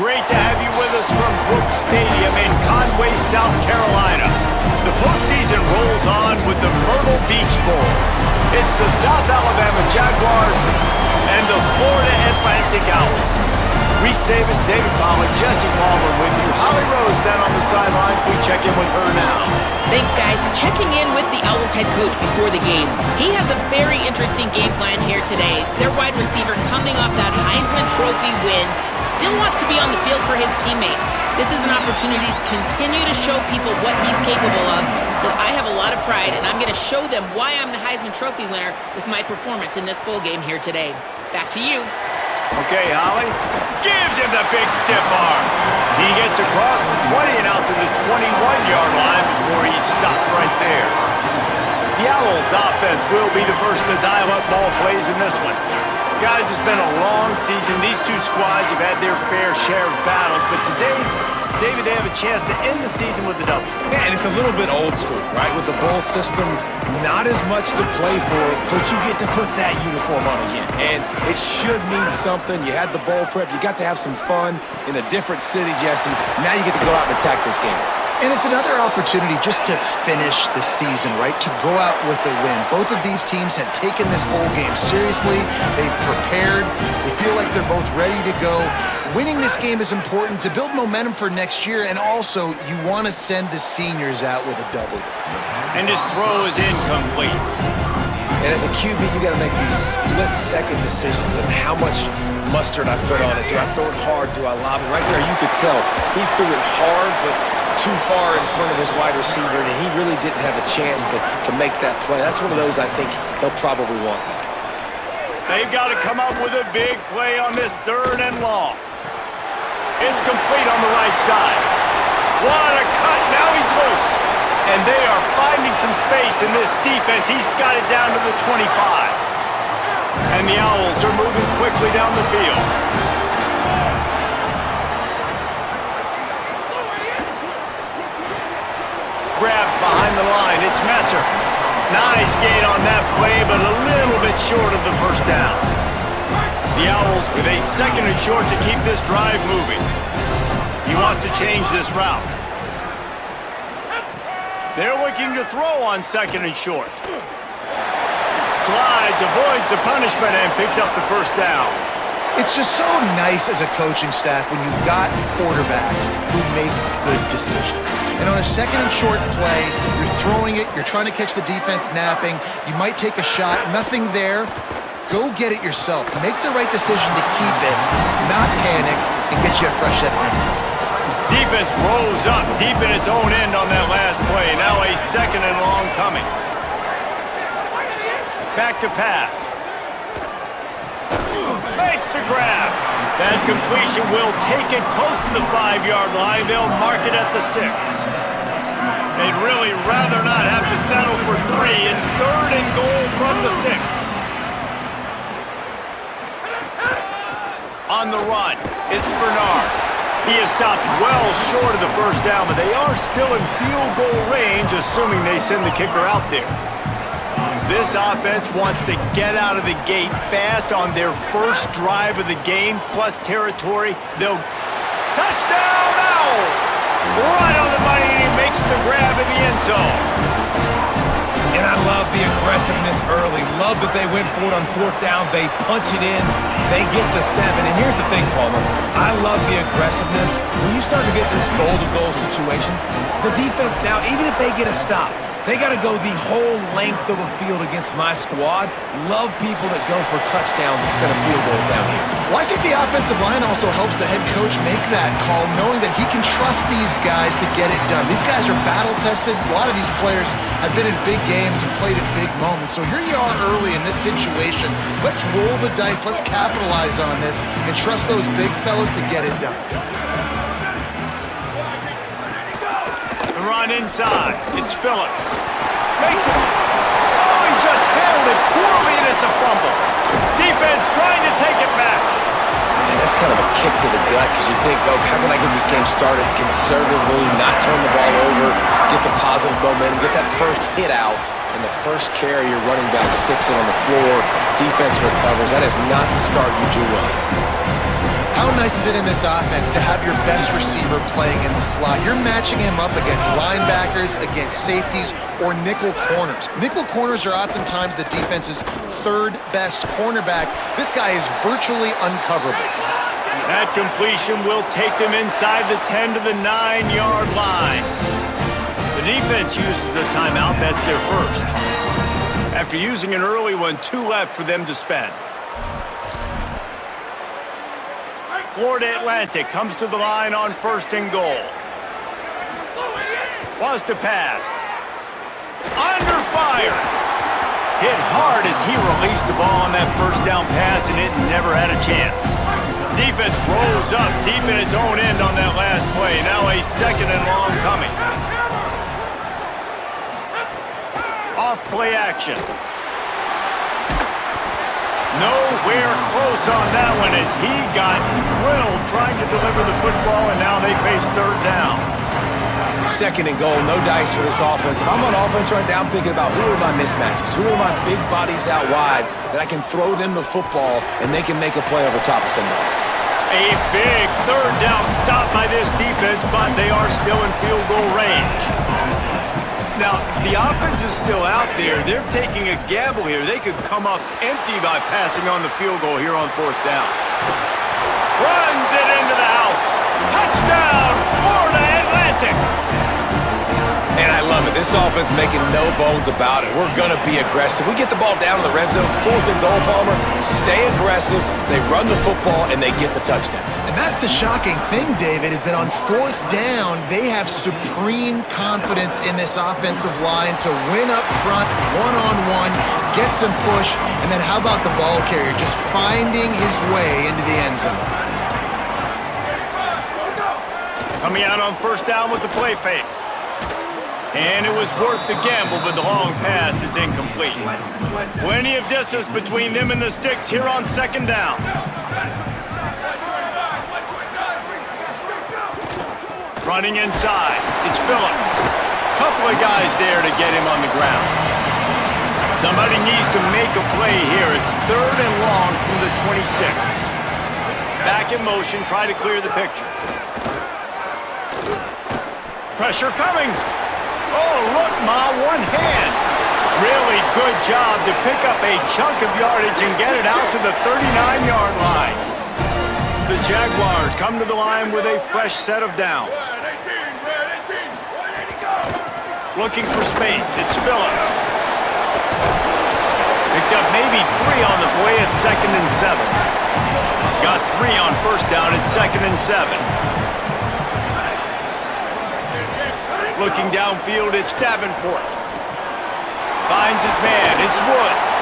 great to have you with us from Brooks Stadium in Conway, South Carolina. The postseason rolls on with the Myrtle Beach Bowl. It's the South Alabama Jaguars and the Florida Atlantic Owls. Reese Davis, David Pollack, Jesse Palmer with you. Holly Rose down on the sidelines. We check in with her now. Thanks, guys. Checking in with the Owls head coach before the game. He has a very interesting game plan here today. Their wide receiver coming off that Heisman Trophy win still wants to be on the field for his teammates. This is an opportunity to continue to show people what he's capable of. So I have a lot of pride, and I'm going to show them why I'm the Heisman Trophy winner with my performance in this bowl game here today. Back to you. Okay, Holly. Gives him the big stiff arm. He gets across the 20 and out to the 21-yard line before he's stopped right there. The Owls offense will be the first to dial up ball plays in this one. Guys, it's been a long season. These two squads have had their fair share of battles, but today, David, they have a chance to end the season with a W. Yeah, and it's a little bit old school, right? With the bowl system, not as much to play for, but you get to put that uniform on again. And it should mean something. You had the bowl prep. You got to have some fun in a different city, Jesse. Now you get to go out and attack this game. And it's another opportunity just to finish the season, right? To go out with a win. Both of these teams have taken this bowl game seriously. They've prepared. They feel like they're both ready to go. Winning this game is important to build momentum for next year, and also you want to send the seniors out with a W. And his throw is incomplete. And as a QB, you got to make these split-second decisions and how much mustard I put on it. Do I throw it hard? Do I lob it? Right there, you could tell he threw it hard, but too far in front of his wide receiver, and he really didn't have a chance to make that play. That's one of those I think he'll probably want back. They've got to come up with a big play on this 3rd and long. It's complete on the right side. What a cut. Now he's loose. And they are finding some space in this defense. He's got it down to the 25. And the Owls are moving quickly down the field. Grabbed behind the line. It's Messer. Nice gain on that play, but a little bit short of the first down. The Owls with a 2nd and short to keep this drive moving. He wants to change this route. They're looking to throw on 2nd and short. Slides, avoids the punishment, and picks up the first down. It's just so nice as a coaching staff when you've got quarterbacks who make good decisions. And on a 2nd and short play, you're throwing it, you're trying to catch the defense napping, you might take a shot, nothing there. Go get it yourself. Make the right decision to keep it, not panic, and get you a fresh set of hands. Defense rose up deep in its own end on that last play. Now a 2nd and long coming. Back to pass. Makes the grab. That completion will take it close to the 5-yard line. They'll mark it at the 6. They'd really rather not have to settle for 3. It's 3rd and goal from the 6. On the run, it's Bernard. He is stopped well short of the first down, but they are still in field goal range, assuming they send the kicker out there. This offense wants to get out of the gate fast on their first drive of the game, plus territory. They'll touchdown Owls! Right on the money, and he makes the grab in the end zone. And I love the aggressiveness early. Love that they went for it on 4th down. They punch it in. They get the 7. And here's the thing, Palmer. I love the aggressiveness. When you start to get these goal-to-goal situations, the defense now, even if they get a stop, they got to go the whole length of a field against my squad. Love people that go for touchdowns instead of field goals down here. Well, I think the offensive line also helps the head coach make that call, knowing that he can trust these guys to get it done. These guys are battle-tested. A lot of these players have been in big games and played in big moments. So here you are early in this situation. Let's roll the dice. Let's capitalize on this and trust those big fellas to get it done. Run inside. It's Phillips. Makes it. Oh, he just handled it poorly, and it's a fumble. Defense trying to take it back. Man, that's kind of a kick to the gut because you think, oh, how can I get this game started conservatively, not turn the ball over, get the positive momentum, get that first hit out, and the first carry, your running back sticks it on the floor, defense recovers. That is not the start you drew up. How nice is it in this offense to have your best receiver playing in the slot? You're matching him up against linebackers, against safeties, or nickel corners. Nickel corners are oftentimes the defense's third best cornerback. This guy is virtually uncoverable. That completion will take them inside the 10 to the 9-yard line. The defense uses a timeout. That's their first. After using an early one, 2 left for them to spend. Florida Atlantic comes to the line on 1st and goal. Was to pass. Under fire. Hit hard as he released the ball on that 1st down pass, and it never had a chance. Defense rolls up deep in its own end on that last play. Now a 2nd and long coming. Off play action. Nowhere close on that one as he got drilled trying to deliver the football, and now they face 3rd down. 2nd and goal, no dice for this offense. If I'm on offense right now, I'm thinking about who are my mismatches? Who are my big bodies out wide that I can throw them the football and they can make a play over top of somebody? A big 3rd down stop by this defense, but they are still in field goal range. Now, the offense is still out there. They're taking a gamble here. They could come up empty by passing on the field goal here on 4th down. Runs it into the house. Touchdown, Florida Atlantic. And I love it. This offense making no bones about it. We're going to be aggressive. We get the ball down to the red zone, 4th and goal, Palmer. Stay aggressive. They run the football, and they get the touchdown. And that's the shocking thing, David, is that on 4th down, they have supreme confidence in this offensive line to win up front, one-on-one, get some push, and then how about the ball carrier just finding his way into the end zone? Coming out on 1st down with the play fake. And it was worth the gamble, but the long pass is incomplete. Plenty of distance between them and the sticks here on 2nd down. Running inside, it's Phillips. Couple of guys there to get him on the ground. Somebody needs to make a play here. It's 3rd and long from the 26. Back in motion, try to clear the picture. Pressure coming. Oh, look, Ma, one hand. Really good job to pick up a chunk of yardage and get it out to the 39-yard line. The Jaguars come to the line with a fresh set of downs. Looking for space, it's Phillips. Picked up maybe 3 on the play at 2nd and 7. Got 3 on 1st down at 2nd and 7. Looking downfield, it's Davenport. Finds his man, it's Woods.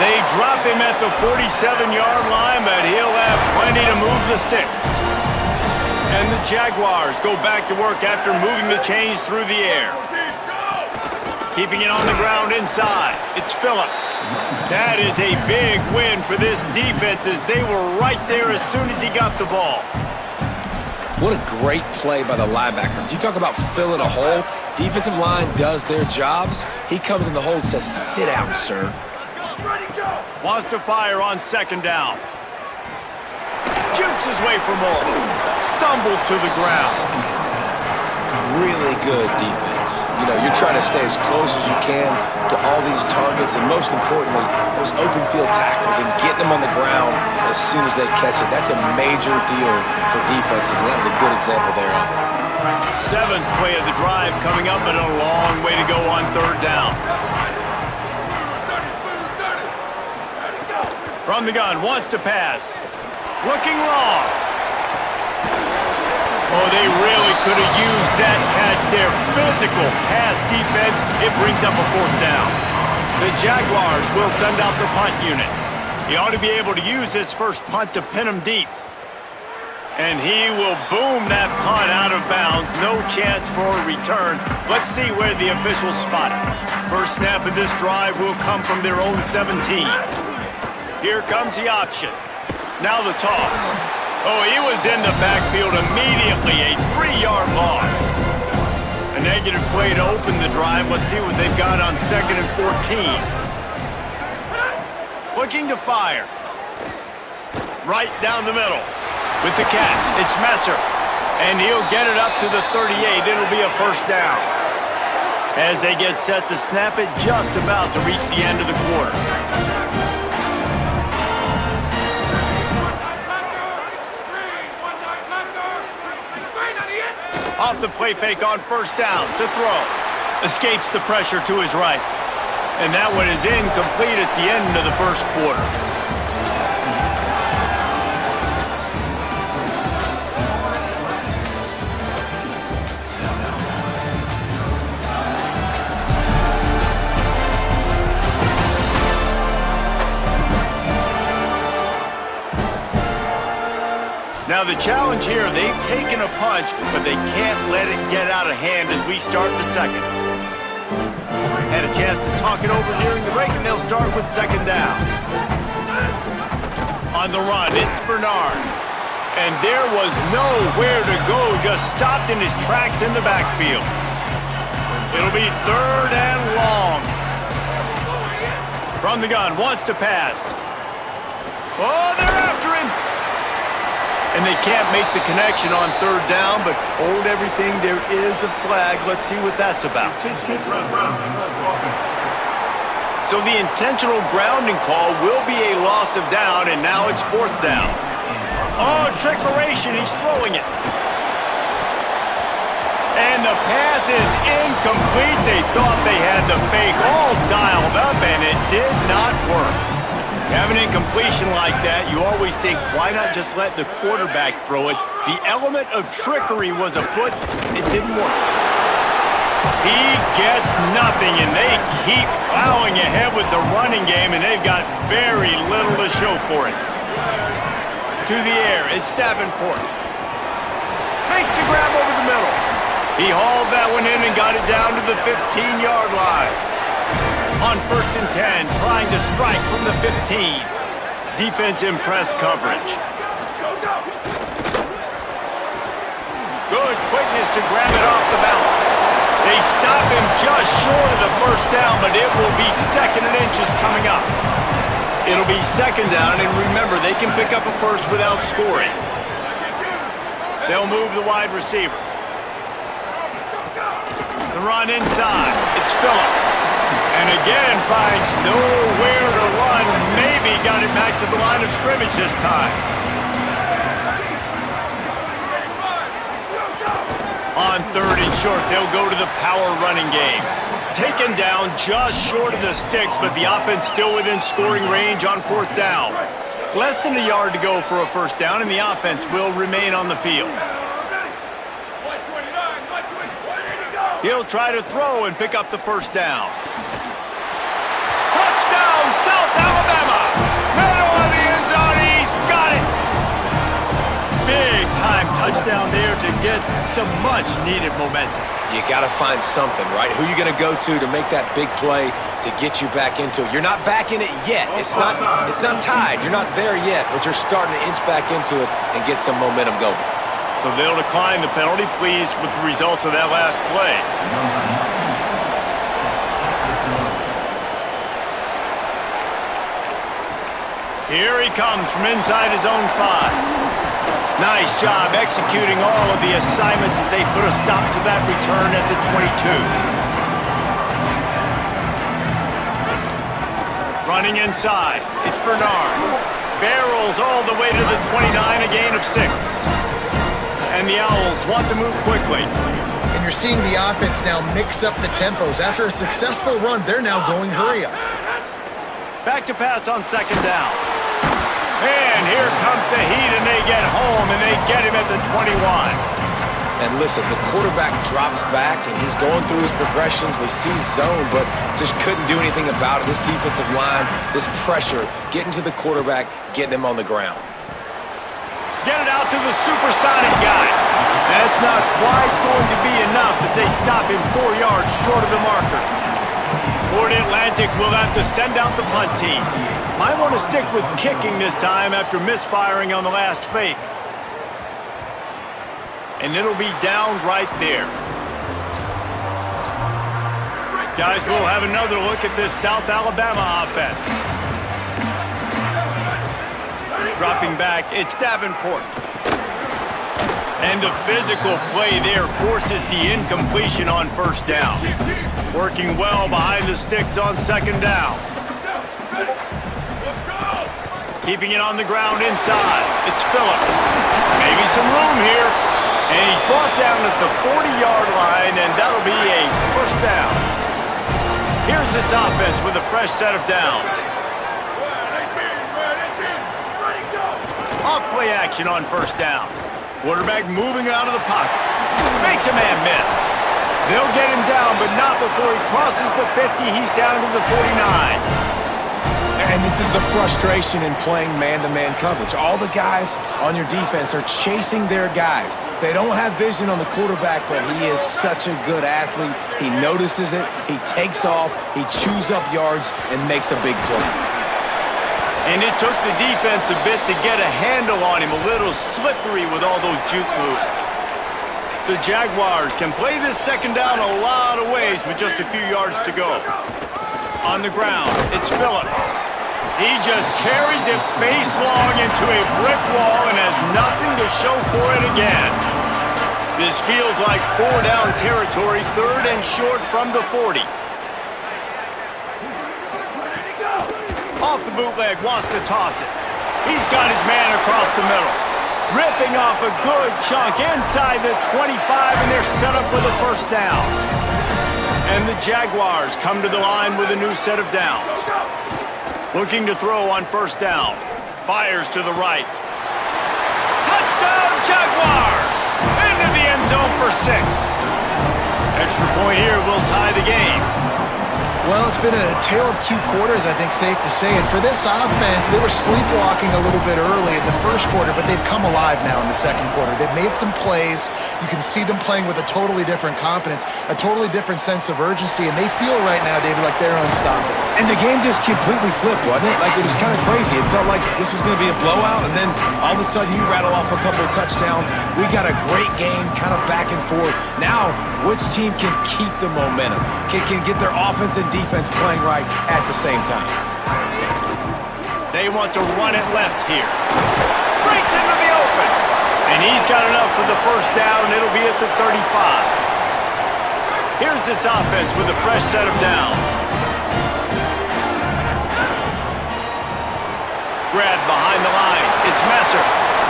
They drop him at the 47-yard line, but he'll have plenty to move the sticks. And the Jaguars go back to work after moving the chains through the air. Keeping it on the ground inside, it's Phillips. That is a big win for this defense as they were right there as soon as he got the ball. What a great play by the linebacker. You talk about filling a hole. Defensive line does their jobs. He comes in the hole and says, sit down, sir. Wants to fire on 2nd down. Jukes his way for more. Stumbled to the ground. Really good defense. You know, you're trying to stay as close as you can to all these targets, and most importantly, those open field tackles and getting them on the ground as soon as they catch it. That's a major deal for defenses, and that was a good example there of it. 7th play of the drive coming up, but a long way to go on 3rd down. From the gun, wants to pass. Looking long. Oh, they really could have used that catch there. Physical pass defense. It brings up a 4th down. The Jaguars will send out the punt unit. He ought to be able to use his first punt to pin him deep. And he will boom that punt out of bounds. No chance for a return. Let's see where the officials spot it. First snap of this drive will come from their own 17. Here comes the option. Now the toss. Oh, he was in the backfield immediately. A 3-yard loss. A negative play to open the drive. Let's see what they've got on 2nd and 14. Looking to fire. Right down the middle. With the catch, it's Messer. And he'll get it up to the 38. It'll be a first down. As they get set to snap it, just about to reach the end of the quarter. Off the play fake on first down to throw. Escapes the pressure to his right. And that one is incomplete. It's the end of the first quarter. Now the challenge here, they've taken a punch, but they can't let it get out of hand as we start the second. Had a chance to talk it over during the break, and they'll start with second down. On the run, it's Bernard. And there was nowhere to go, just stopped in his tracks in the backfield. It'll be third and long. From the gun, wants to pass. Oh, they're after him. And they can't make the connection on third down, but hold everything, there is a flag. Let's see what that's about. So the intentional grounding call will be a loss of down, and now it's fourth down. Oh, trickeration, he's throwing it. And the pass is incomplete. They thought they had the fake all dialed up, and it did not work. Have an incompletion like that, you always think, why not just let the quarterback throw it? The element of trickery was afoot. It didn't work. He gets nothing, and they keep plowing ahead with the running game, and they've got very little to show for it. To the air, it's Davenport. Makes the grab over the middle. He hauled that one in and got it down to the 15-yard line. On first and 10, trying to strike from the 15. Defense in press coverage. Good quickness to grab it off the bounce. They stop him just short of the first down, but it will be second and inches coming up. It'll be second down, and remember, they can pick up a first without scoring. They'll move the wide receiver. The run inside. It's Phillips. And again, finds nowhere to run. Maybe got it back to the line of scrimmage this time. On third and short, they'll go to the power running game. Taken down just short of the sticks, but the offense still within scoring range on fourth down. Less than a yard to go for a first down, and the offense will remain on the field. He'll try to throw and pick up the first down. Touchdown, South Alabama! Myrtle on the end zone, he's got it! Big time touchdown there to get some much needed momentum. You got to find something, right? Who are you going to go to make that big play to get you back into it? You're not back in it yet. It's not tied. You're not there yet, but you're starting to inch back into it and get some momentum going. So they'll decline the penalty, pleased with the results of that last play. Here he comes from inside his own 5. Nice job executing all of the assignments as they put a stop to that return at the 22. Running inside, it's Bernard. Barrels all the way to the 29, a gain of 6. And the Owls want to move quickly. And you're seeing the offense now mix up the tempos. After a successful run, they're now going hurry up. Back to pass on second down. And here comes the heat, and they get home, and they get him at the 21. And listen, the quarterback drops back, and he's going through his progressions. We see zone, but just couldn't do anything about it. This defensive line, this pressure, getting to the quarterback, getting him on the ground. Get it out to the supersonic guy. That's not quite going to be enough as they stop him 4 yards short of the marker. Florida Atlantic will have to send out the punt team. Might want to stick with kicking this time after misfiring on the last fake. And it'll be downed right there. Guys, we'll have another look at this South Alabama offense. Dropping back, it's Davenport. And the physical play there forces the incompletion on first down. Working well behind the sticks on second down. Keeping it on the ground inside. It's Phillips. Maybe some room here. And he's brought down at the 40-yard line, and that'll be a first down. Here's this offense with a fresh set of downs. Off play action on first down. Quarterback moving out of the pocket. Makes a man miss. They'll get him down, but not before he crosses the 50. He's down to the 49. And this is the frustration in playing man-to-man coverage. All the guys on your defense are chasing their guys. They don't have vision on the quarterback, but he is such a good athlete. He notices it, he takes off, he chews up yards, and makes a big play. And it took the defense a bit to get a handle on him, a little slippery with all those juke moves. The Jaguars can play this second down a lot of ways with just a few yards to go. On the ground, it's Phillips. He just carries it face long into a brick wall and has nothing to show for it again. This feels like 4-down territory, third and short from the 40. Off the bootleg, wants to toss it. He's got his man across the middle. Ripping off a good chunk inside the 25, and they're set up with a first down. And the Jaguars come to the line with a new set of downs. Looking to throw on first down. Fires to the right. Touchdown, Jaguars! Into the end zone for 6. Extra point here will tie the game. Well, it's been a tale of two quarters, I think, safe to say. And for this offense, they were sleepwalking a little bit early in the first quarter, but they've come alive now in the second quarter. They've made some plays. You can see them playing with a totally different confidence, a totally different sense of urgency, and they feel right now, David, like they're unstoppable. And the game just completely flipped, wasn't it? Like, it was kind of crazy. It felt like this was going to be a blowout, and then all of a sudden you rattle off a couple of touchdowns. We got a great game, kind of back and forth. Now, which team can keep the momentum, can get their offense and defense playing right at the same time? They want to run it left here. Breaks into the open. And he's got enough for the first down. It'll be at the 35. Here's this offense with a fresh set of downs. Grab behind the line. It's Messer.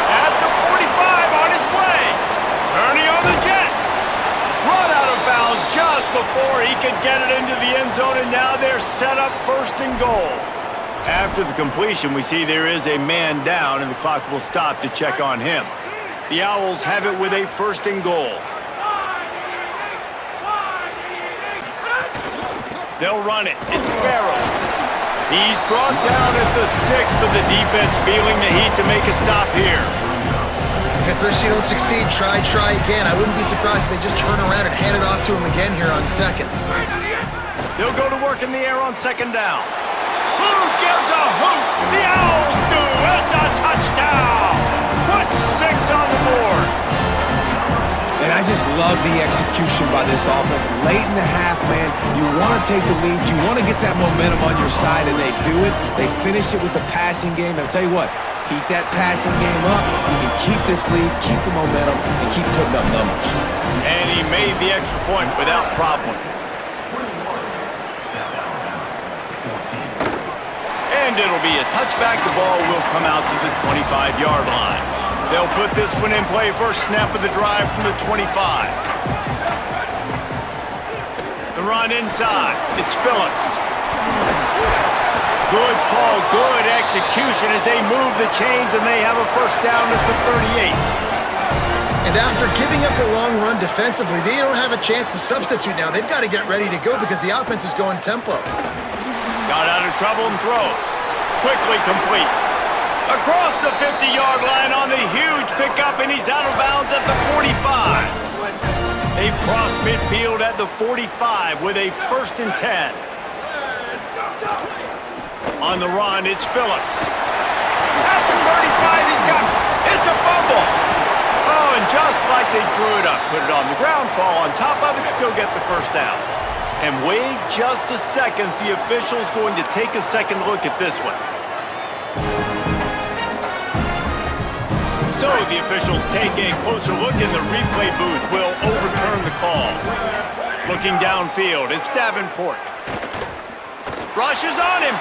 At the 45 on his way. Turning on the Jets. Run out of bounds just before he could get it into the end zone, and now they're set up first and goal. After the completion, we see there is a man down, and the clock will stop to check on him. The Owls have it with a first and goal. They'll run it. It's Farrell. He's brought down at the 6, but the defense feeling the heat to make a stop here. If at first you don't succeed, try again. I wouldn't be surprised if they just turn around and hand it off to him again here on second. They'll go to work in the air on second down. Who gives a hoot? The Owls do. It's a touchdown. Put 6 on the board. And I just love the execution by this offense. Late in the half, man, you want to take the lead. You want to get that momentum on your side, and they do it. They finish it with the passing game. And I'll tell you what, keep that passing game up. You can keep this lead, keep the momentum, and keep putting up numbers. And he made the extra point without problem. And it'll be a touchback. The ball will come out to the 25-yard line. They'll put this one in play first snap of the drive from the 25. The run inside. It's Phillips. Good call, good execution as they move the chains, and they have a first down at the 38. And after giving up a long run defensively, they don't have a chance to substitute now. They've got to get ready to go because the offense is going tempo. Got out of trouble and throws. Quickly complete. Across the 50-yard line on the huge pickup, and he's out of bounds at the 45. They cross midfield at the 45 with a first and 10. On the run, it's Phillips. At the 35, he's got it's a fumble. Oh, and just like they drew it up, put it on the ground, fall on top of it, still get the first down. And wait just a second, the official's going to take a second look at this one. So So the officials take a closer look in the replay booth. Will overturn the call. Looking downfield, it's Davenport. Rushes on him.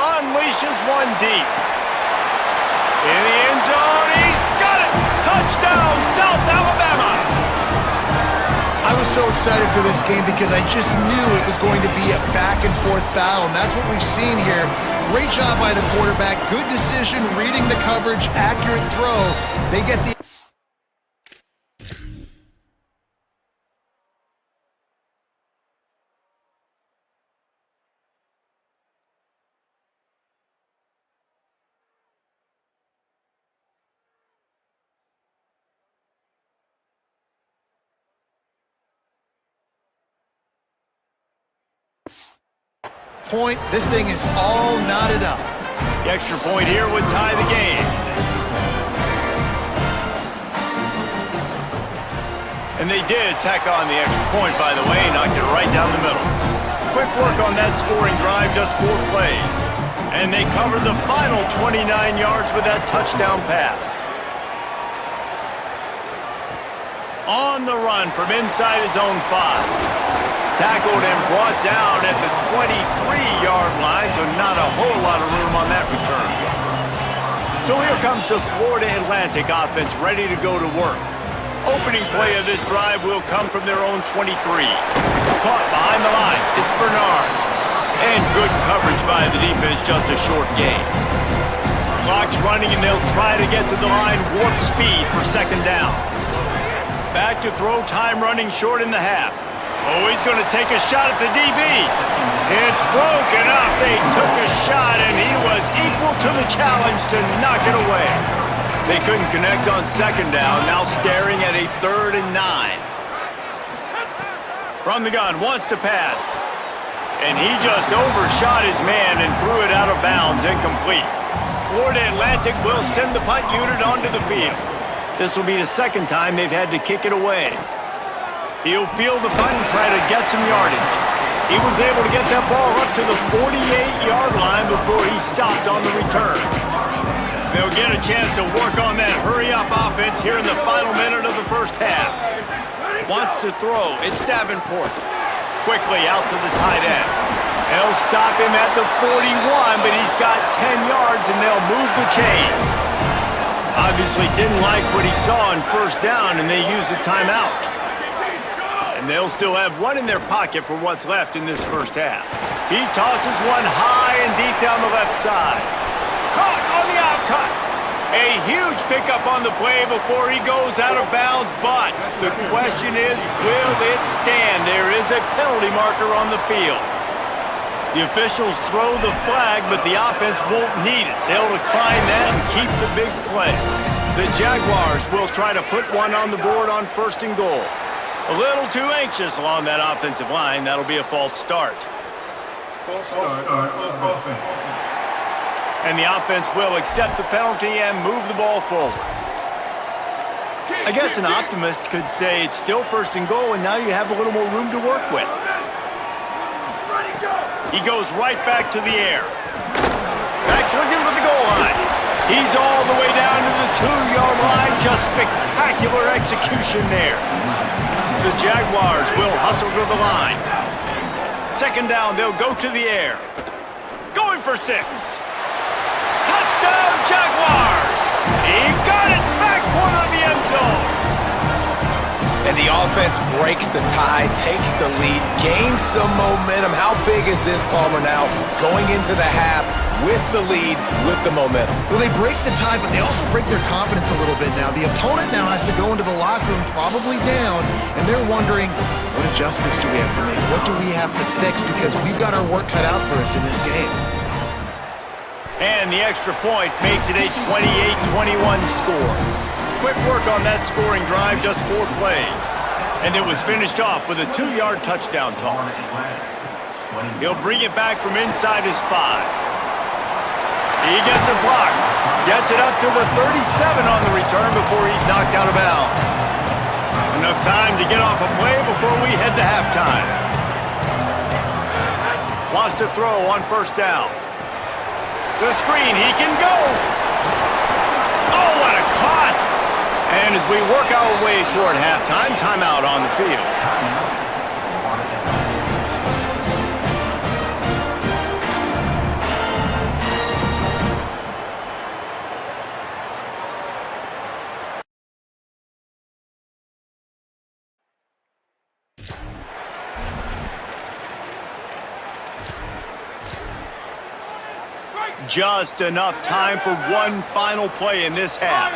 Unleashes one deep. In the end zone, he's got it! Touchdown, South Alabama! I was so excited for this game because I just knew it was going to be a back-and-forth battle, and that's what we've seen here. Great job by the quarterback, good decision, reading the coverage, accurate throw. They get the... point. This thing is all knotted up. The extra point here would tie the game. And they did tack on the extra point, by the way, knocked it right down the middle. Quick work on that scoring drive, just 4 plays. And they covered the final 29 yards with that touchdown pass. On the run from inside his own 5. Tackled and brought down at the 23-yard line, so not a whole lot of room on that return. So here comes the Florida Atlantic offense ready to go to work. Opening play of this drive will come from their own 23. Caught behind the line, it's Bernard. And good coverage by the defense, just a short gain. Clock's running and they'll try to get to the line, warp speed for second down. Back to throw, time running short in the half. Oh, he's going to take a shot at the DB. It's broken up. They took a shot, and he was equal to the challenge to knock it away. They couldn't connect on second down, now staring at a 3rd and 9. From the gun, wants to pass. And he just overshot his man and threw it out of bounds, incomplete. Florida Atlantic will send the punt unit onto the field. This will be the second time they've had to kick it away. He'll field the punt and try to get some yardage. He was able to get that ball up to the 48-yard line before he stopped on the return. They'll get a chance to work on that hurry-up offense here in the final minute of the first half. Wants to throw. It's Davenport. Quickly out to the tight end. They'll stop him at the 41, but he's got 10 yards, and they'll move the chains. Obviously didn't like what he saw on first down, and they used a timeout. And they'll still have one in their pocket for what's left in this first half. He tosses one high and deep down the left side. Caught on the outcut. A huge pickup on the play before he goes out of bounds, but the question is, will it stand? There is a penalty marker on the field. The officials throw the flag, but the offense won't need it. They'll decline that and keep the big play. The Jaguars will try to put one on the board on 1st and goal. A little too anxious along that offensive line. That'll be a false start. False start on offense. And the offense will accept the penalty and move the ball forward. I guess an optimist could say it's still 1st and goal, and now you have a little more room to work with. He goes right back to the air. Back's looking for the goal line. He's all the way down to the 2-yard line. Just spectacular execution there. The Jaguars will hustle to the line. Second down, they'll go to the air. Going for 6. Touchdown, Jaguars! He got it back corner of the end zone. And the offense breaks the tie, takes the lead, gains some momentum. How big is this, Palmer, now going into the half with the lead, with the momentum? Well, they break the tie, but they also break their confidence a little bit now. The opponent now has to go into the locker room probably down, and they're wondering, what adjustments do we have to make? What do we have to fix? Because we've got our work cut out for us in this game. And the extra point makes it a 28-21 score. Quick work on that scoring drive, just 4 plays. And it was finished off with a 2-yard touchdown toss. He'll bring it back from inside his 5. He gets a block. Gets it up to the 37 on the return before he's knocked out of bounds. Enough time to get off a play before we head to halftime. Wants to throw on 1st down. The screen, he can go. Oh, what a cut! And as we work our way toward halftime, timeout on the field. Just enough time for one final play in this half.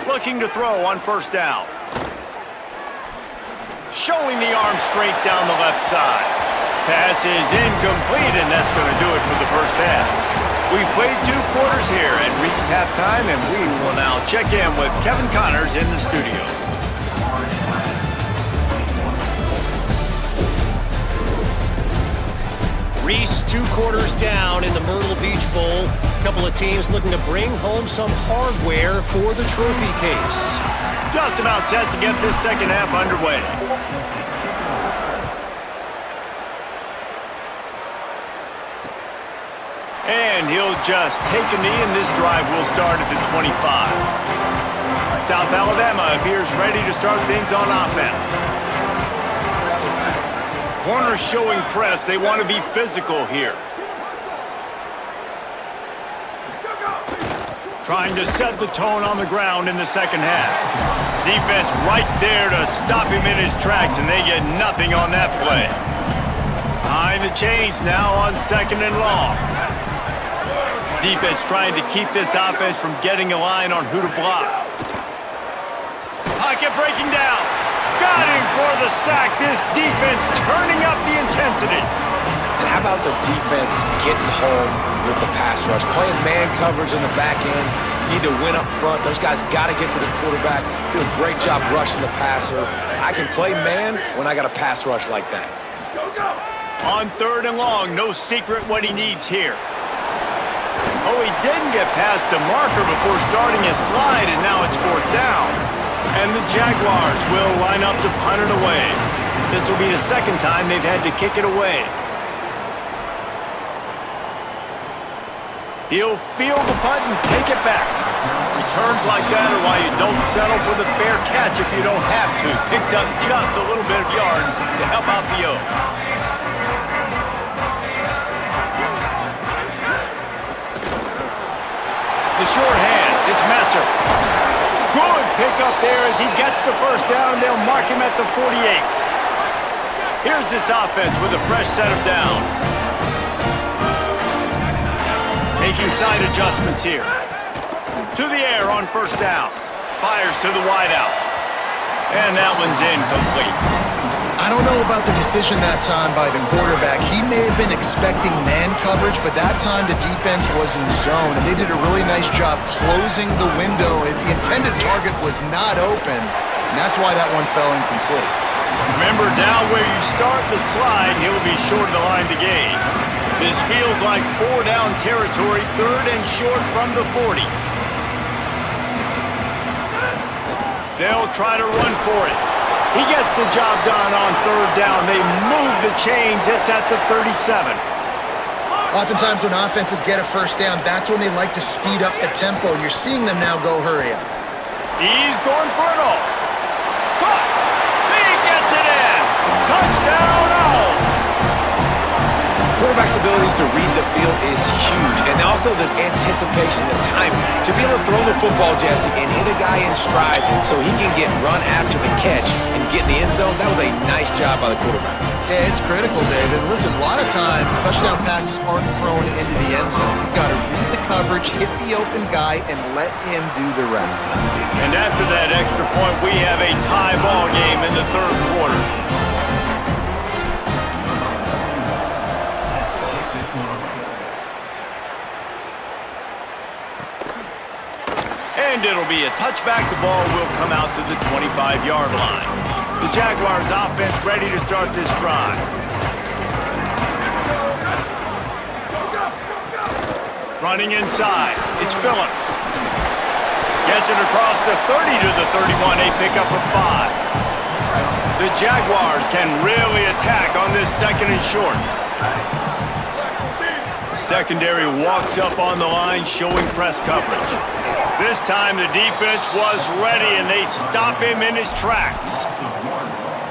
Looking to throw on first down. Showing the arm straight down the left side. Pass is incomplete, and that's going to do it for the first half. We played 2 quarters here and reached halftime, and we will now check in with Kevin Connors in the studio. Reese 2 quarters down in the Myrtle Beach Bowl. A couple of teams looking to bring home some hardware for the trophy case. Just about set to get this second half underway. And he'll just take a knee, and this drive will start at the 25. South Alabama appears ready to start things on offense. Corners showing press. They want to be physical here. Trying to set the tone on the ground in the second half. Defense right there to stop him in his tracks, and they get nothing on that play. Behind the chains now on second and long. Defense trying to keep this offense from getting a line on who to block. Pocket breaking down. Got him for the sack. This defense turning up the intensity. And how about the defense getting home with the pass rush? Playing man coverage in the back end. You need to win up front. Those guys got to get to the quarterback. Do a great job rushing the passer. I can play man when I got a pass rush like that. On third and long, no secret what he needs here. Oh, he didn't get past the marker before starting his slide, and now it's fourth down. And the Jaguars will line up to punt it away. This will be the second time they've had to kick it away. He'll field the punt and take it back. Returns like that are why you don't settle for the fair catch if you don't have to. Picks up just a little bit of yards to help out the O. The short hands, it's Messer. Good pickup there as he gets the first down. They'll mark him at the 48. Here's this offense with a fresh set of downs. Making side adjustments here. To the air on first down. Fires to the wideout. And that one's incomplete. I don't know about the decision that time by the quarterback. He may have been expecting man coverage, but that time the defense was in zone, and they did a really nice job closing the window. The intended target was not open, and that's why that one fell incomplete. Remember, down where you start the slide, he'll be short of the line to gain. This feels like 4-down territory, third and short from the 40. They'll try to run for it. He gets the job done on third down. They move the chains. It's at the 37. Oftentimes when offenses get a first down, that's when they like to speed up the tempo. You're seeing them now go hurry up. He's going for it all. Caught. He gets it in. Touchdown, Owls. Quarterback's abilities to read the field is huge, and also the anticipation, the timing. To be able to throw the football, Jesse, and hit a guy in stride so he can get run after the catch and get in the end zone, that was a nice job by the quarterback. Yeah, it's critical, David. Listen, a lot of times touchdown passes aren't thrown into the end zone. You've got to read the coverage, hit the open guy, and let him do the rest. And after that extra point, we have a tie ball game in the third quarter. And it'll be a touchback. The ball will come out to the 25-yard line. The Jaguars offense ready to start this drive. Running inside. It's Phillips. Gets it across the 30 to the 31. A pickup of 5. The Jaguars can really attack on this second and short. secondary walks up on the line showing press coverage. This time the defense was ready and they stop him in his tracks.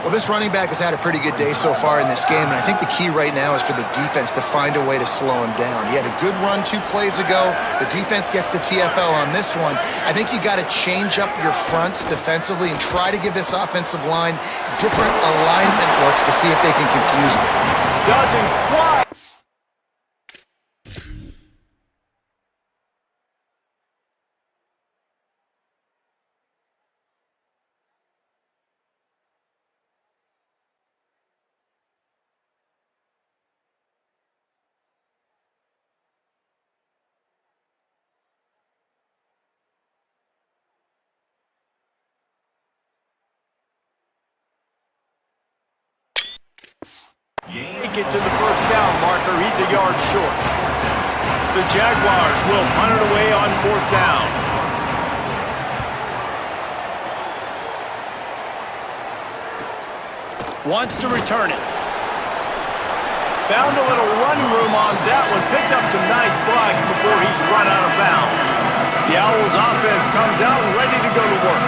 Well, this running back has had a pretty good day so far in this game, and I think the key right now is for the defense to find a way to slow him down. He had a good run 2 plays ago. The defense gets the TFL on this one. I think you got to change up your fronts defensively and try to give this offensive line different alignment looks to see if they can confuse him. Doesn't quite. Make it to the first down marker. He's a yard short. The Jaguars will punt it away on 4th down. Wants to return it. Found a little running room on that one. Picked up some nice blocks before he's run out of bounds. The Owls offense comes out ready to go to work.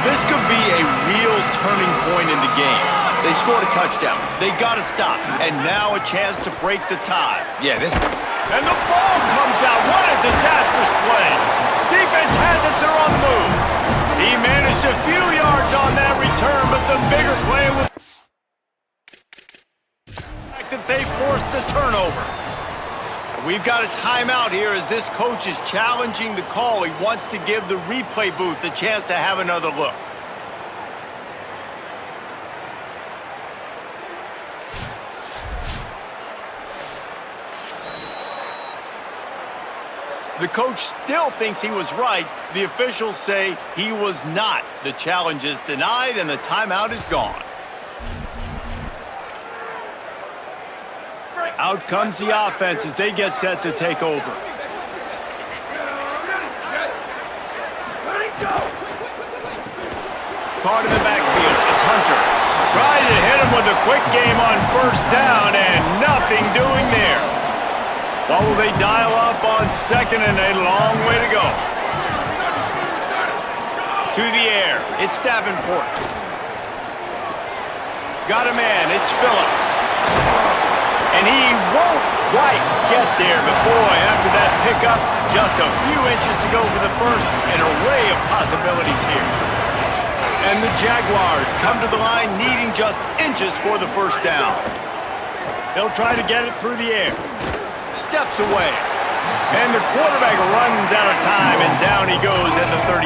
This could be a real turning point in the game. They scored a touchdown. They got to stop. And now a chance to break the tie. Yeah, this... And the ball comes out. What a disastrous play. Defense has it. They're on the move. He managed a few yards on that return, but the bigger play was that they forced the turnover. We've got a timeout here as this coach is challenging the call. He wants to give the replay booth a chance to have another look. The coach still thinks he was right. The officials say he was not. The challenge is denied and the timeout is gone. Out comes the offense as they get set to take over. Caught in the backfield. It's Hunter. Tried to hit him with a quick game on 1st down and nothing doing there. What will they dial up on 2nd and a long way to go? To the air. It's Davenport. Got a man. It's Phillips. And he won't quite get there, but boy, after that pickup, just a few inches to go for the first. An array of possibilities here. And the Jaguars come to the line needing just inches for the 1st down. They'll try to get it through the air. Steps away. And the quarterback runs out of time, and down he goes at the 38.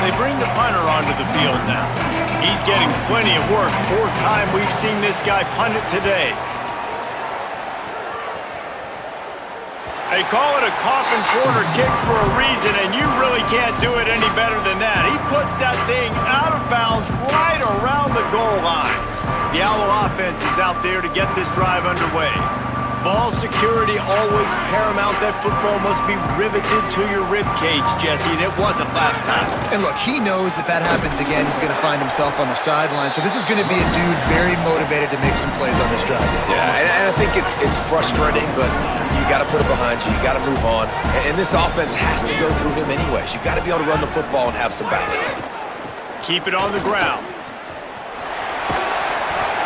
They bring the punter onto the field now. He's getting plenty of work. 4th time we've seen this guy punt it today. They call it a coffin corner kick for a reason, and you really can't do it any better than that. He puts that thing out of bounds right around the goal line. The Owl offense is out there to get this drive underway. Ball security always paramount. That football must be riveted to your rib cage, Jesse, and it wasn't last time. And look, he knows that that happens again. He's going to find himself on the sideline. So this is going to be a dude very motivated to make some plays on this drive. Yeah, and I think it's frustrating, but you got to put it behind you. You got to move on. And this offense has to go through him anyways. You got to be able to run the football and have some balance. Keep it on the ground.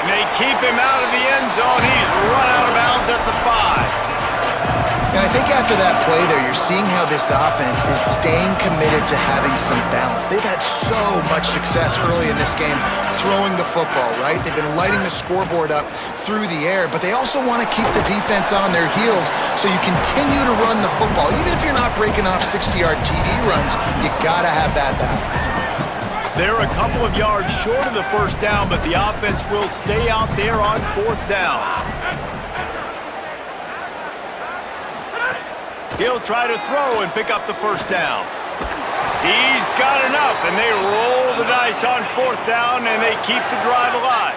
And they keep him out of the end zone. He's run out of bounds at the 5. And I think after that play there, you're seeing how this offense is staying committed to having some balance. They've had so much success early in this game throwing the football, right? They've been lighting the scoreboard up through the air, but they also want to keep the defense on their heels so you continue to run the football. Even if you're not breaking off 60-yard TD runs, you got to have that balance. They're a couple of yards short of the 1st down, but the offense will stay out there on 4th down. He'll try to throw and pick up the 1st down. He's got enough, and they roll the dice on 4th down, and they keep the drive alive.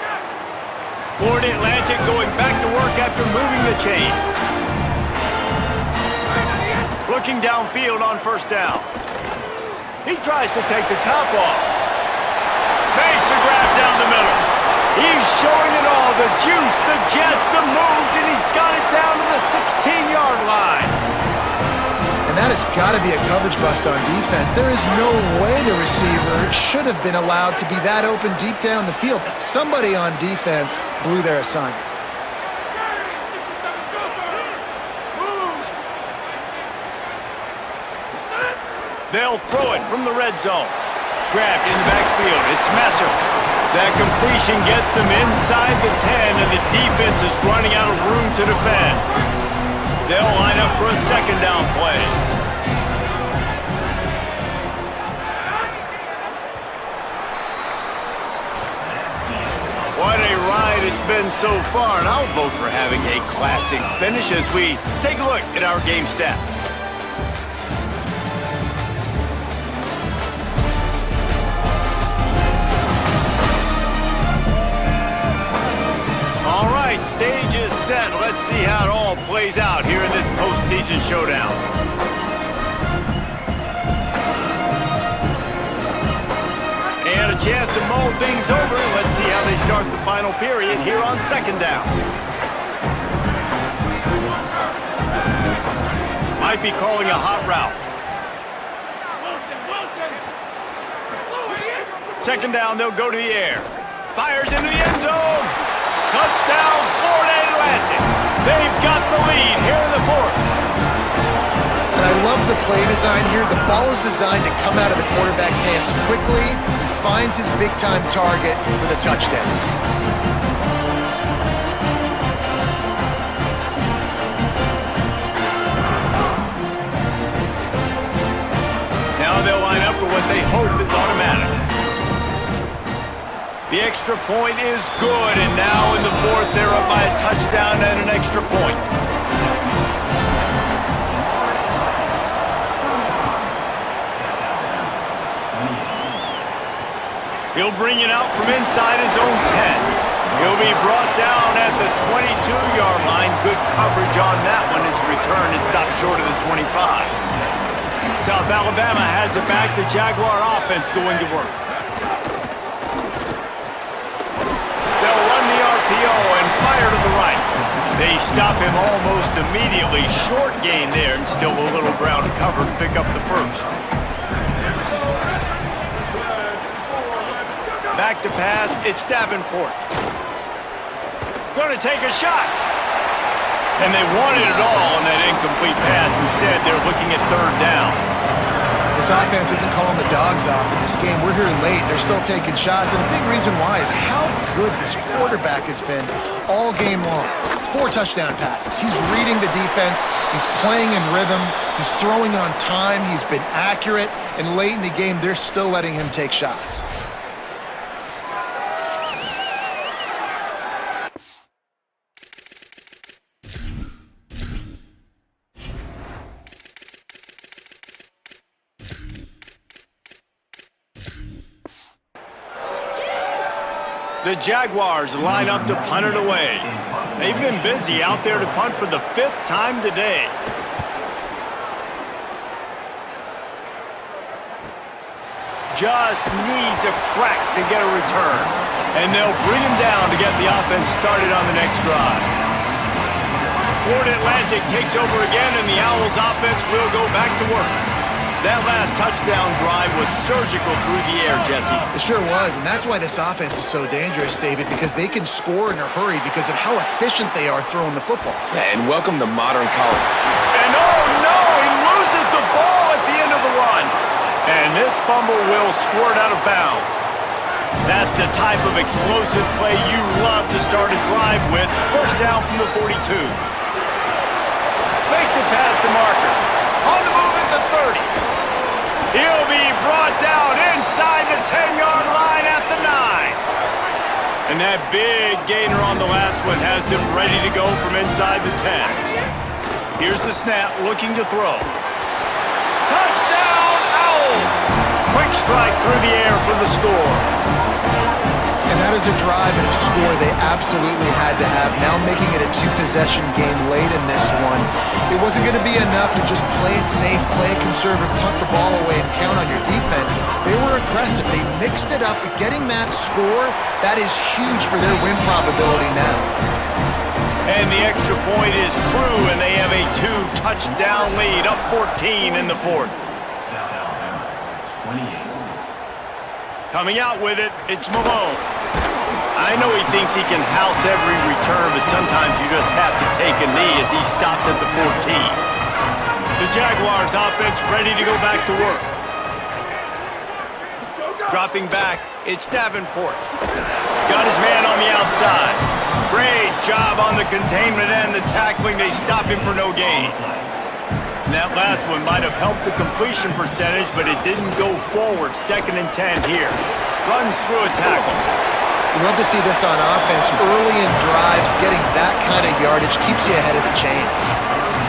Florida Atlantic going back to work after moving the chains. Looking downfield on 1st down. He tries to take the top off. Makes a grab down the middle. He's showing it all. The juice, the jets, the moves, and he's got it down to the 6. 16-yard line. And that has got to be a coverage bust on defense. There is no way the receiver should have been allowed to be that open deep down the field. Somebody on defense blew their assignment. They'll throw it from the red zone. Grabbed in the backfield. It's Messer. That completion gets them inside the 10, and the defense is running out of room to defend. They'll line up for a second down play. What a ride it's been so far, and I'll vote for having a classic finish as we take a look at our game stats. Stage is set. Let's see how it all plays out here in this postseason showdown. And a chance to mull things over. Let's see how they start the final period here on second down. Might be calling a hot route. Second down, they'll go to the air. Fires into the end zone. Touchdown, Florida Atlantic. They've got the lead here in the fourth. And I love the play design here. The ball is designed to come out of the quarterback's hands quickly. He finds his big-time target for the touchdown. Now they'll line up for what they hope is automatic. The extra point is good, and now in the fourth, they're up by a touchdown and an extra point. He'll bring it out from inside his own 10. He'll be brought down at the 22-yard line. Good coverage on that one. His return is stopped short of the 25. South Alabama has it back. The Jaguar offense going to work. And fire to the right. They stop him almost immediately. Short gain there, and still a little ground to cover to pick up the first. Back to pass, it's Davenport. Going to take a shot. And they wanted it all on that incomplete pass. Instead, they're looking at third down. This offense isn't calling the dogs off in this game. We're here late. They're still taking shots. And a big reason why is how good this quarterback has been all game long. 4 touchdown passes. He's reading the defense. He's playing in rhythm. He's throwing on time. He's been accurate. And late in the game, they're still letting him take shots. The Jaguars line up to punt it away. They've been busy out there to punt for the 5th time today. Just needs a crack to get a return. And they'll bring him down to get the offense started on the next drive. Florida Atlantic takes over again, and the Owls offense will go back to work. That last touchdown drive was surgical through the air, Jesse. It sure was, and that's why this offense is so dangerous, David, because they can score in a hurry because of how efficient they are throwing the football. Yeah, and welcome to modern college. And oh no, he loses the ball at the end of the run. And this fumble will squirt out of bounds. That's the type of explosive play you love to start a drive with. First down from the 42. Makes it past the marker. On the move at the 30. He'll be brought down inside the 10-yard line at the 9. And that big gainer on the last one has him ready to go from inside the 10. Here's the snap, looking to throw. Touchdown, Owls! Quick strike through the air for the score. And that is a drive and a score they absolutely had to have. Now making it a 2-possession game late in this one. It wasn't going to be enough to just play it safe, play it conservative, punt the ball away, and count on your defense. They were aggressive. They mixed it up. Getting that score, that is huge for their win probability now. And the extra point is true, and they have a 2-touchdown lead, up 14 in the fourth. Coming out with it, it's Malone. I know he thinks he can house every return, but sometimes you just have to take a knee as he stopped at the 14. The Jaguars offense ready to go back to work. Dropping back, it's Davenport. Got his man on the outside. Great job on the containment and the tackling. They stop him for no gain. And that last one might have helped the completion percentage, but it didn't go forward. 2nd and 10 here. Runs through a tackle. You love to see this on offense. Early in drives, getting that kind of yardage keeps you ahead of the chains.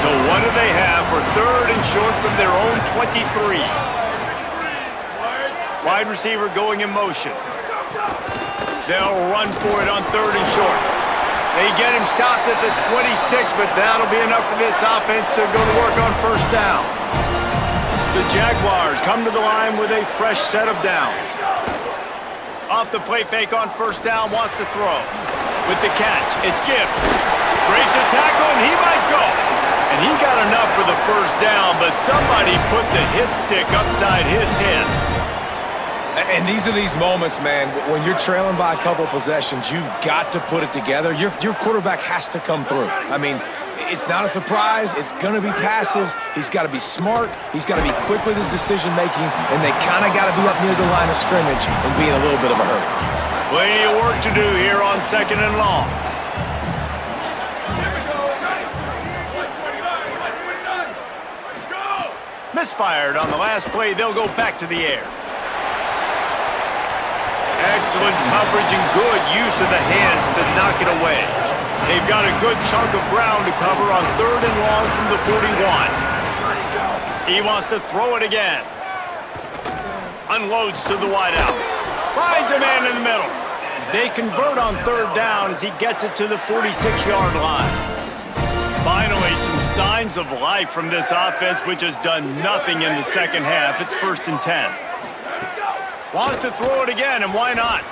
So what do they have for 3rd and short from their own 23? Wide receiver going in motion. They'll run for it on 3rd and short. They get him stopped at the 26, but that'll be enough for this offense to go to work on 1st down. The Jaguars come to the line with a fresh set of downs. Off the play fake on 1st down, wants to throw. With the catch, it's Gibbs. Breaks a tackle, and he might go. And he got enough for the 1st down, but somebody put the hit stick upside his head. And these are these moments, man, when you're trailing by a couple possessions, you've got to put it together. Your quarterback has to come through. I mean, it's not a surprise. It's going to be passes. He's got to be smart. He's got to be quick with his decision-making, and they kind of got to be up near the line of scrimmage and be in a little bit of a hurry. Plenty of work to do here on 2nd and long. Misfired on the last play. They'll go back to the air. Excellent coverage and good use of the hands to knock it away. They've got a good chunk of ground to cover on 3rd and long from the 41. He wants to throw it again. Unloads to the wideout. Finds a man in the middle. They convert on 3rd down as he gets it to the 46-yard line. Finally, some signs of life from this offense, which has done nothing in the 2nd half. It's 1st and 10. Wants to throw it again, and why not?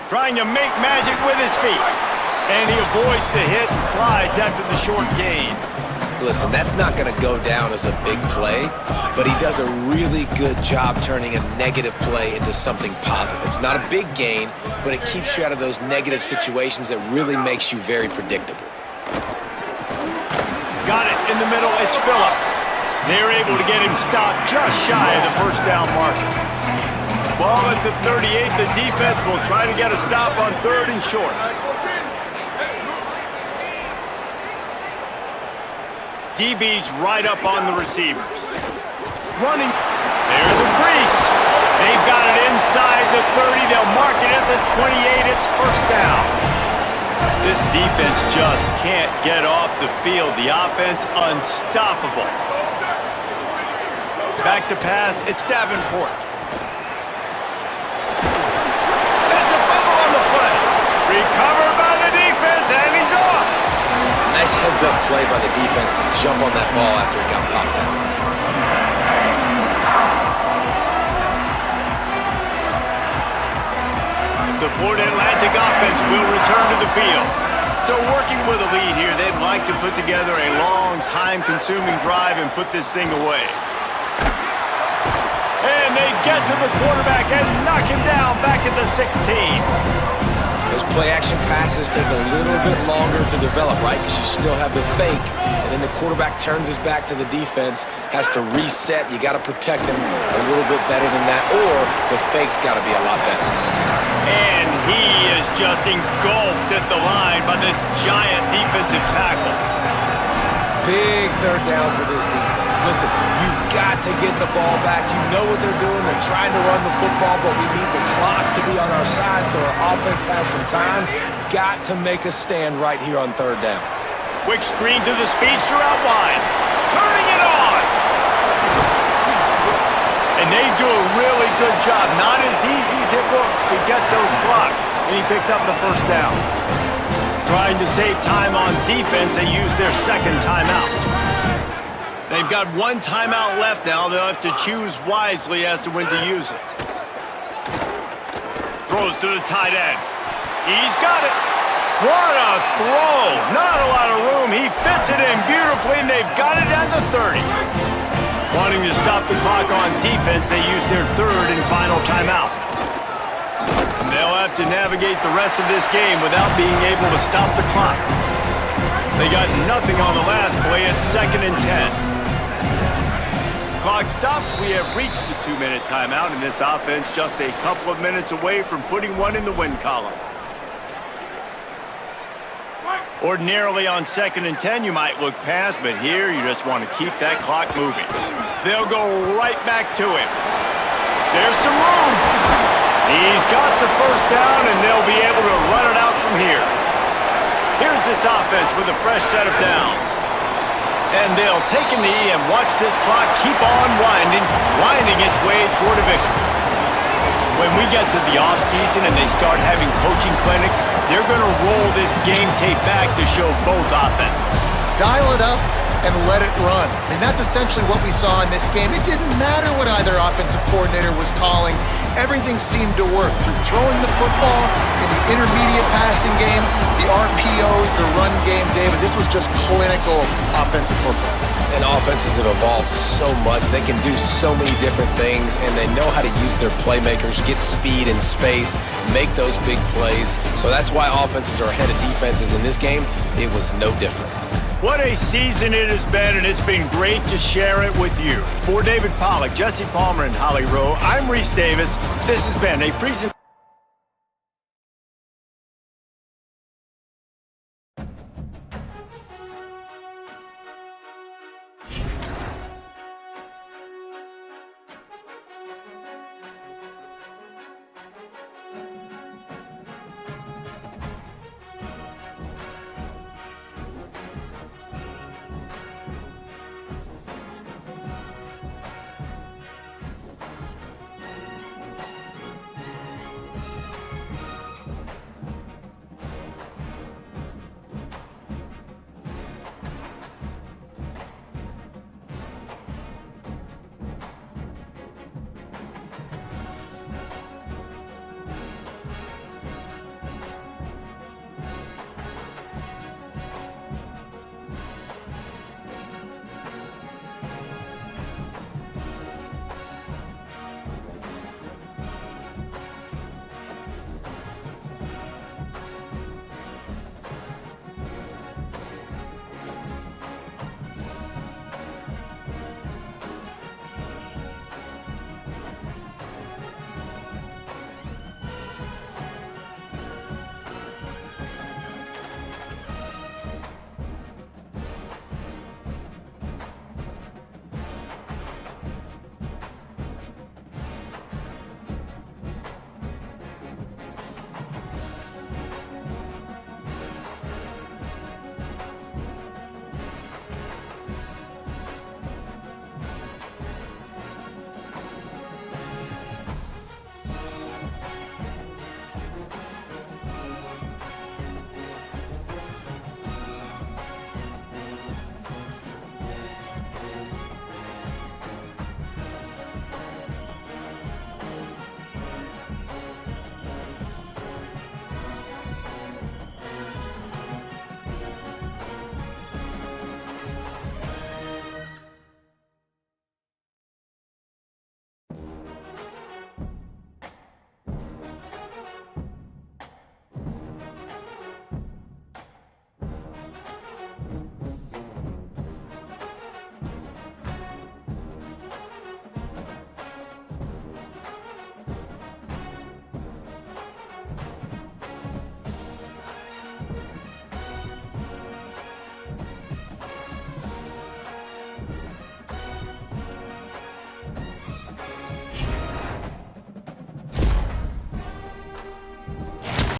Trying to make magic with his feet. And he avoids the hit and slides after the short gain. Listen, that's not going to go down as a big play, but he does a really good job turning a negative play into something positive. It's not a big gain, but it keeps you out of those negative situations that really makes you very predictable. Got it in the middle, it's Phillips. They're able to get him stopped just shy of the 1st down marker. Ball at the 38, the defense will try to get a stop on 3rd and short. DB's right up on the receivers. Running. There's a crease. They've got it inside the 30. They'll mark it at the 28. It's 1st down. This defense just can't get off the field. The offense unstoppable. Back to pass. It's Davenport. It's a fumble on the play. Recovered by the defense, and he's off. Nice heads-up play by the defense to jump on that ball after it got popped out. The Florida Atlantic offense will return to the field. So working with a lead here, they'd like to put together a long, time-consuming drive and put this thing away. And they get to the quarterback and knock him down back at the 16. Those play-action passes take a little bit longer to develop, right? Because you still have the fake, and then the quarterback turns his back to the defense, has to reset. You got to protect him a little bit better than that, or the fake's got to be a lot better. And he is just engulfed at the line by this giant defensive tackle. Big 3rd down for this defense. Listen, you've got to get the ball back. You know what they're doing. They're trying to run the football, but we need the clock to be on our side so our offense has some time. Got to make a stand right here on 3rd down. Quick screen to the speedster out wide. Turning it on! And they do a really good job. Not as easy as it looks to get those blocks. And he picks up the 1st down. Trying to save time on defense, they use their 2nd timeout. They've got 1 timeout left now. They'll have to choose wisely as to when to use it. Throws to the tight end. He's got it. What a throw! Not a lot of room. He fits it in beautifully, and they've got it at the 30. Wanting to stop the clock on defense, they use their third and final timeout. And they'll have to navigate the rest of this game without being able to stop the clock. They got nothing on the last play. It's 2nd and 10. Clock stops. We have reached the 2-minute timeout, and this offense just a couple of minutes away from putting one in the win column. Ordinarily on 2nd and 10, you might look past, but here you just want to keep that clock moving. They'll go right back to him. There's some room. He's got the first down, and they'll be able to run it out from here. Here's this offense with a fresh set of downs. And they'll take a knee and watch this clock keep on winding its way toward a victory. When we get to the offseason and they start having coaching clinics, they're going to roll this game tape back to show both offenses. Dial it up and let it run. I mean, that's essentially what we saw in this game. It didn't matter what either offensive coordinator was calling. Everything seemed to work through throwing the football in the intermediate passing game, the RPOs, the run game, David. This was just clinical offensive football. And offenses have evolved so much. They can do so many different things, and they know how to use their playmakers, get speed and space, make those big plays. So that's why offenses are ahead of defenses. In this game, it was no different. What a season it has been, and it's been great to share it with you. For David Pollack, Jesse Palmer, and Holly Rowe, I'm Reese Davis. This has been a presentation.